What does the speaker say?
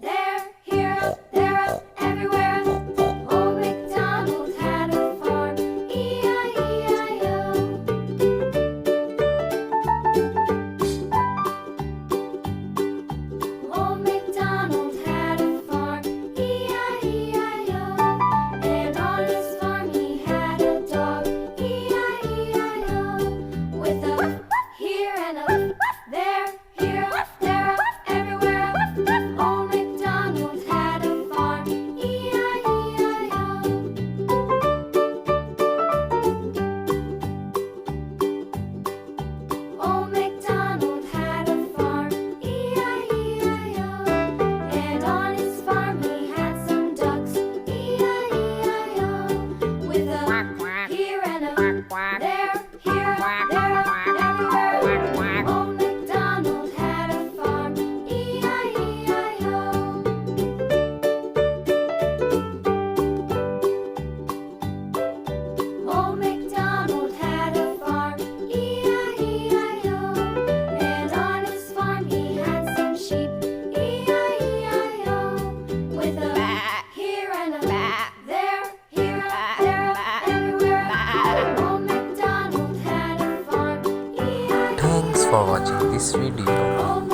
there, here, up, there, up, everywhere. Old MacDonald had a farm, E-I-E-I-O. Old MacDonald had a farm, E-I-E-I-O. And on his farm he had a dog, E-I-E-I-O. With a here and a there, here, there, everywhere. Old MacDonald had a farm, E-I-E-I-O. Old MacDonald had a farm, E-I-E-I-O. And on his farm he had some ducks, E-I-E-I-O. With a here and a there, here, there, everywhere. Old MacDonald had a farm, E-I-E-I-O. Old MacDonald had a farm, E-I-E-I-O. And on his farm he had some sheep, E-I-E-I-O. With a here and a there, here, there, everywhere. Old MacDonald had a farm, E-I-E-I-O. Thanks for watching this video. Old